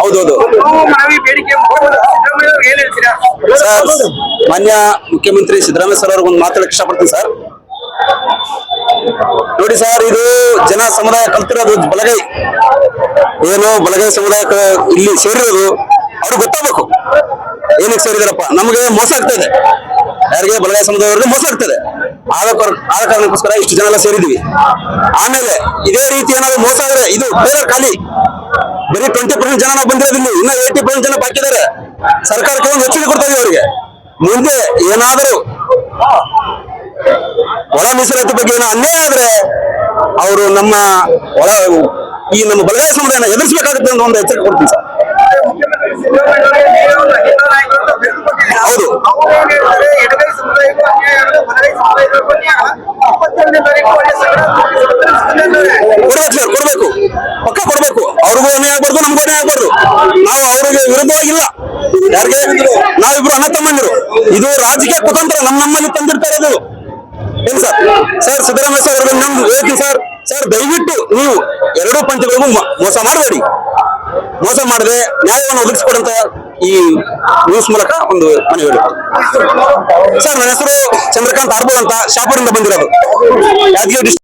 ಹೌದೌದು ಸರ್, ಮಾನ್ಯ ಮುಖ್ಯಮಂತ್ರಿ ಸಿದ್ದರಾಮಯ್ಯ ಸರ್ ಅವ್ರಿಗೆ ಒಂದು ಮಾತಾಡಕ್ಕೆ ಇಷ್ಟಪಡ್ತೀನಿ ಸರ್. ನೋಡಿ ಸರ್, ಇದು ಜನ ಸಮುದಾಯ ಕಲ್ತಿರೋದು ಬಲಗೈ, ಏನು ಬಲಗೈ ಸಮುದಾಯ ಇಲ್ಲಿ ಸೇರಿರೋದು ಅವ್ರಿಗೆ ಗೊತ್ತಾಗಬೇಕು ಏನಕ್ಕೆ ಸೇರಿದಾರಪ್ಪ. ನಮಗೆ ಮೋಸ ಆಗ್ತದೆ, ಯಾರಿಗೆ ಬಲಗೈ ಸಮುದಾಯವ್ರಿಗೆ ಮೋಸ ಆಗ್ತದೆ. ಆದ ಕಾರಣಕ್ಕೋಸ್ಕರ ಇಷ್ಟು ಜನ ಎಲ್ಲ ಸೇರಿದ್ವಿ. ಆಮೇಲೆ ಇದೇ ರೀತಿ ಏನಾದ್ರು ಮೋಸ ಆದ್ರೆ ಇದು ಬೇರೆ ಖಾಲಿ ಬರೀ 20% ಜನ ನಾವು ಬಂದಿರೋದಿಲ್ಲ, ಇನ್ನ 80% ಜನ ಬಾಕಿ ಇದಾರೆ. ಸರ್ಕಾರಕ್ಕೆ ಒಂದು ಎಚ್ಚರಿಕೆ ಕೊಡ್ತಾ ಇದೀವಿ ಅವರಿಗೆ. ಮುಂದೆ ಏನಾದರೂ ಒಳ ಮೀಸಲಾತಿ ಬಗ್ಗೆ ಏನೋ ಅನ್ಯಾಯ ಆದ್ರೆ ಅವರು ನಮ್ಮ ಬಲಗೈ ಸಮುದಾಯನ ಎದುರಿಸಬೇಕಾಗುತ್ತೆ ಅಂತ ಒಂದು ಎಚ್ಚರಿಕೆ ಕೊಡ್ತೀನಿ ಸರ್. ಹೌದು, ಕೊಡ್ಬೇಕು, ಪಕ್ಕ ಕೊಡ್ಬೇಕು. ಅವ್ರಿಗೂ ಅನ್ಯಾಯ ಆಗ್ಬಾರ್ದು, ನಮಗೂ ಅನ್ಯಾಯ ಆಗ್ಬಾರ್ದು. ನಾವು ಅವ್ರಿಗೆ ವಿರುದ್ಧವಾಗಿಲ್ಲ. ಯಾರಿಗೆ ನಾವಿಬ್ರು ಅಣ್ಣ ತಮ್ಮಂದಿರು. ಇದು ರಾಜಕೀಯ ಕುತಂತ್ರ ನಮ್ಮಲ್ಲಿ ತಂದಿರ್ತಾ ಇರೋದು. ಏನ್ ಸರ್? ಸರ್, ಸಿದ್ದರಾಮಯ್ಯ ಸರ್ ಅವ್ರಿಗೆ ನಮ್ದು ಹೇಳ್ತೀನಿ ಸರ್. ಸರ್, ದಯವಿಟ್ಟು ನೀವು ಎರಡೂ ಪಂಚಗಳಿಗೂ ಮೋಸ ಮಾಡಬೇಡಿ. ಮೋಸ ಮಾಡದೆ ನ್ಯಾಯವನ್ನು ಒದಗಿಸಿಕೊಡಂತ ಈ ನ್ಯೂಸ್ ಮೂಲಕ ಒಂದು ಮನವಿ ಹೇಳಿ ಸರ್. ನನ್ನ ಹೆಸರು ಚಂದ್ರಕಾಂತ್ ಆರ್ಬೋರ್ ಅಂತ, ಶಾಪುರಿಂದ ಬಂದಿರೋದು, ಯಾದಗಿರಿ ಡಿಸ್ಟ್ರಿಕ್ಟ್.